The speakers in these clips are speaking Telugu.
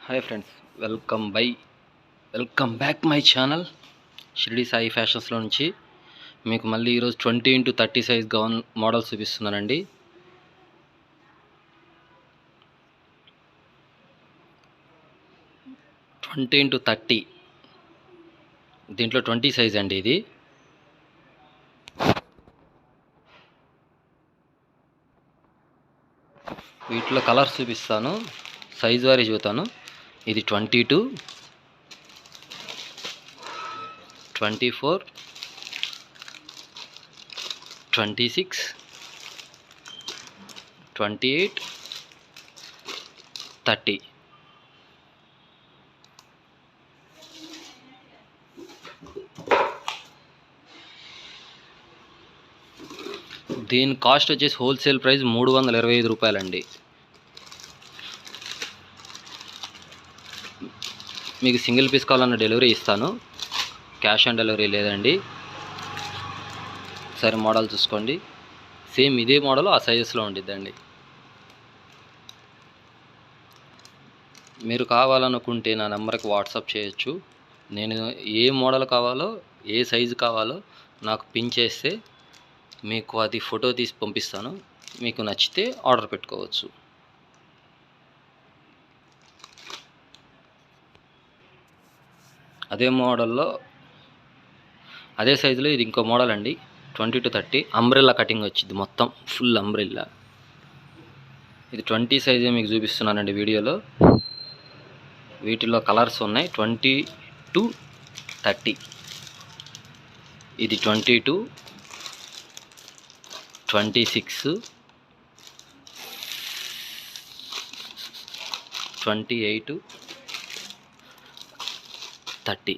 Hi friends, welcome back my channel Shirdi Sai ఫ్యాషన్స్లో నుంచి మీకు మళ్ళీ ఈరోజు 20x30 సైజ్ గౌన్ మోడల్స్ చూపిస్తున్నానండి. ట్వంటీ ఇంటూ 30 దీంట్లో 20 సైజ్ అండి. ఇది వీటిలో కలర్స్ చూపిస్తాను, సైజ్ వారీ చూతాను. ఇది 22, 24, 26, 28, 30. దీని కాస్ట్ వచ్చేసి హోల్సేల్ ప్రైస్ 325 రూపాయలండి. మీకు సింగిల్ పీస్ కావాలన్న డెలివరీ ఇస్తాను, క్యాష్ ఆన్ డెలివరీ లేదండి. సరే మోడల్ చూసుకోండి, సేమ్ ఇదే మోడల్ ఆ సైజెస్లో ఉండిద్దండి. మీరు కావాలనుకుంటే నా నెంబర్కి వాట్సాప్ చేయొచ్చు. నేను ఏ మోడల్ కావాలో, ఏ సైజు కావాలో నాకు పిన్ చేస్తే మీకు అది ఫోటో తీసి పంపిస్తాను. మీకు నచ్చితే ఆర్డర్ పెట్టుకోవచ్చు. అదే మోడల్లో అదే సైజులో ఇది ఇంకో మోడల్ అండి. 20-30 అంబ్రెల్లా కటింగ్ వచ్చింది, మొత్తం ఫుల్ అంబ్రెల్లా. ఇది 20 సైజే మీకు చూపిస్తున్నానండి వీడియోలో. వీటిలో కలర్స్ ఉన్నాయి 20-30. ఇది 22, 26, 28, 30.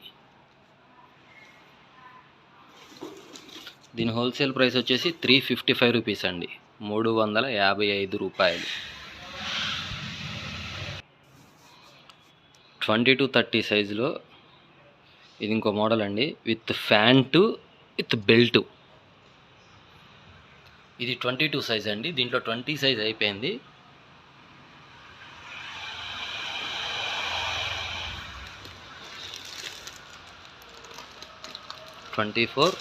దీని హోల్సేల్ ప్రైస్ వచ్చేసి 355 రూపీస్ అండి, 355 రూపాయలు. 20-30 సైజులో ఇది ఇంకో మోడల్ అండి, విత్ ప్యాంటు విత్ బెల్ట్. ఇది 22 సైజ్ అండి, దీంట్లో 20 సైజ్ అయిపోయింది. (24,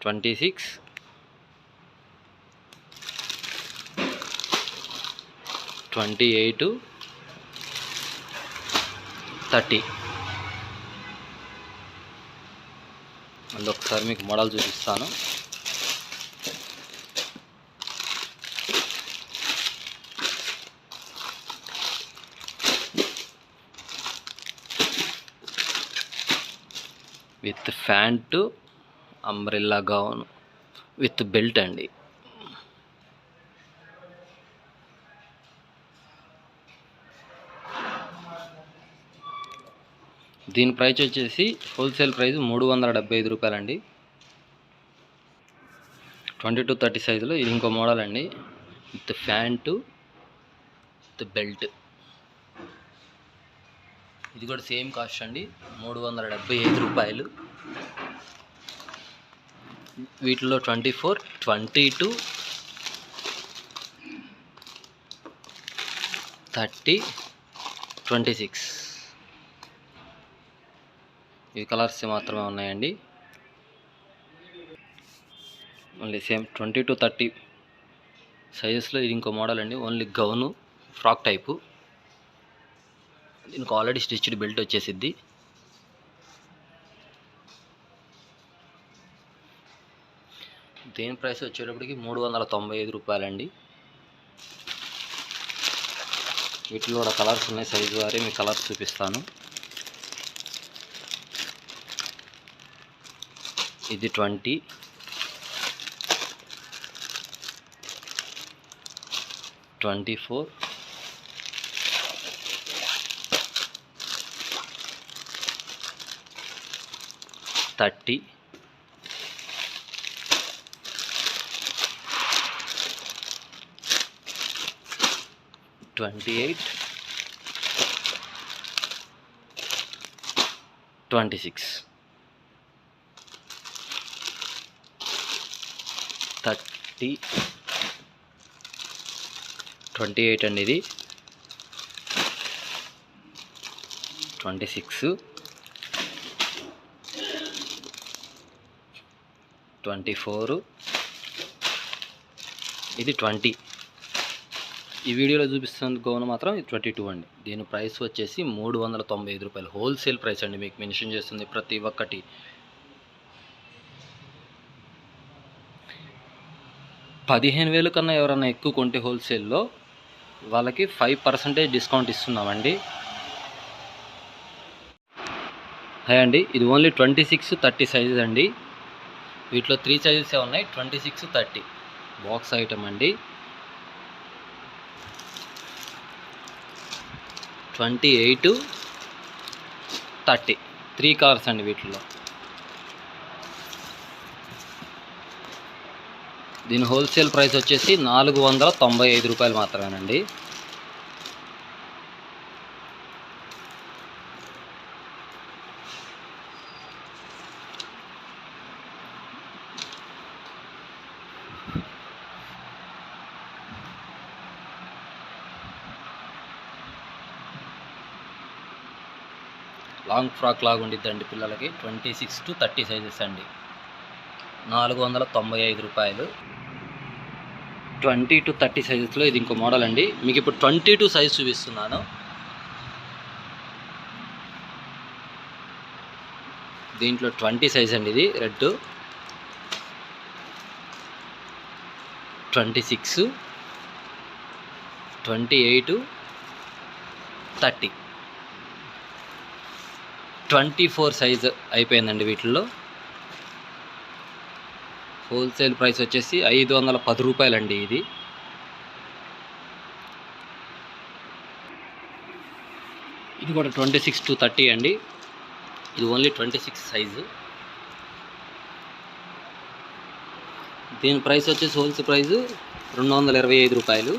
26, 28, 30. మళ్ళీ ఒకసారి మీకు మోడల్ చూపిస్తాను. With pant, umbrella gown with belt అండి. దీని ప్రైస్ వచ్చేసి హోల్సేల్ ప్రైస్ 375 రూపాయలండి. 20-30 సైజులో ఇది ఇంకో మోడల్ అండి, విత్ ప్యాంటు విత్ బెల్ట్. ఇది కూడా సేమ్ కాస్ట్ అండి, 375 రూపాయలు. వీటిలో 24, 22, 30, 26 ఇవి కలర్స్ మాత్రమే ఉన్నాయండి. ఓన్లీ సేమ్ 20-30 సైజెస్లో ఇది ఇంకో మోడల్ అండి, ఓన్లీ గౌను ఫ్రాక్ టైపు. దీనికి ఆల్రెడీ స్టిచ్డ్ బెల్ట్ వచ్చేసిద్ది. దీని ప్రైస్ వచ్చేటప్పటికి 395 రూపాయలండి. వీటిలో కూడా కలర్స్ ఉన్నాయి, సైజు వారి మీకు కలర్స్ చూపిస్తాను. ఇది 20, 24, 30, 28, 26. 30, 28 అండి, ఇది 26, 24, ఇది 20. ఈ వీడియోలో చూపిస్తున్న గౌన్ మాత్రం ఇది 22 అండి. దీని ప్రైస్ వచ్చేసి 395 రూపాయలు హోల్సేల్ ప్రైస్ అండి. మీకు మెన్షన్ చేస్తుంది ప్రతి ఒక్కటి. 15,000 కన్నా ఎవరైనా ఎక్కువ కొంటే హోల్సేల్లో వాళ్ళకి 5% డిస్కౌంట్ ఇస్తున్నామండి. హాయ్ అండి, ఇది ఓన్లీ 26, 30 సైజెస్ అండి. వీటిలో 3 సైజెస్ ఉన్నాయి, 26, 30 బాక్స్ ఐటమ్ అండి. 28, 30 3 కలర్స్ అండి. వీటిలో దీని హోల్సేల్ ప్రైస్ వచ్చేసి 495 రూపాయలు మాత్రమేనండి. లాంగ్ ఫ్రాక్ లాగా ఉండిద్దండి పిల్లలకి. 26 to 30 సైజెస్ అండి. 495 రూపాయలు. 20 to 30 సైజెస్లో ఇది ఇంకో మోడల్ అండి. మీకు ఇప్పుడు 22 సైజ్ చూపిస్తున్నాను. దీంట్లో 20 సైజ్ అండి. ఇది రెడ్. 26, 28, 30, 24 సైజ్ అయిపోయిందండి. వీటిల్లో హోల్సేల్ ప్రైస్ వచ్చేసి 510 రూపాయలండి. ఇది కూడా 26 to 30 అండి. ఇది ఓన్లీ 26 సైజు. దీని ప్రైస్ వచ్చేసి హోల్సేల్ ప్రైస్ 225 రూపాయలు.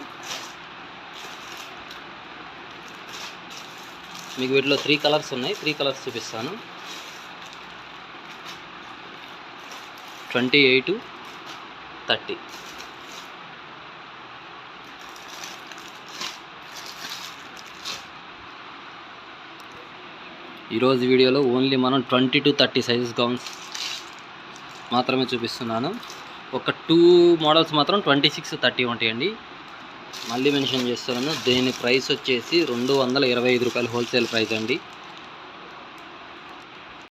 మీకు వీటిలో 3 కలర్స్ ఉన్నాయి, 3 కలర్స్ చూపిస్తాను. 28, 30. ఈరోజు వీడియోలో ఓన్లీ మనం 20 to 30 సైజెస్ గౌన్స్ మాత్రమే చూపిస్తున్నాను. ఒక 2 మోడల్స్ మాత్రం 26, 30 ఉంటాయండి. మళ్ళీ మెన్షన్ చేస్తున్నాను, దీని ప్రైస్ వచ్చేసి 225 రూపాయలు హోల్సేల్ ప్రైస్ అండి.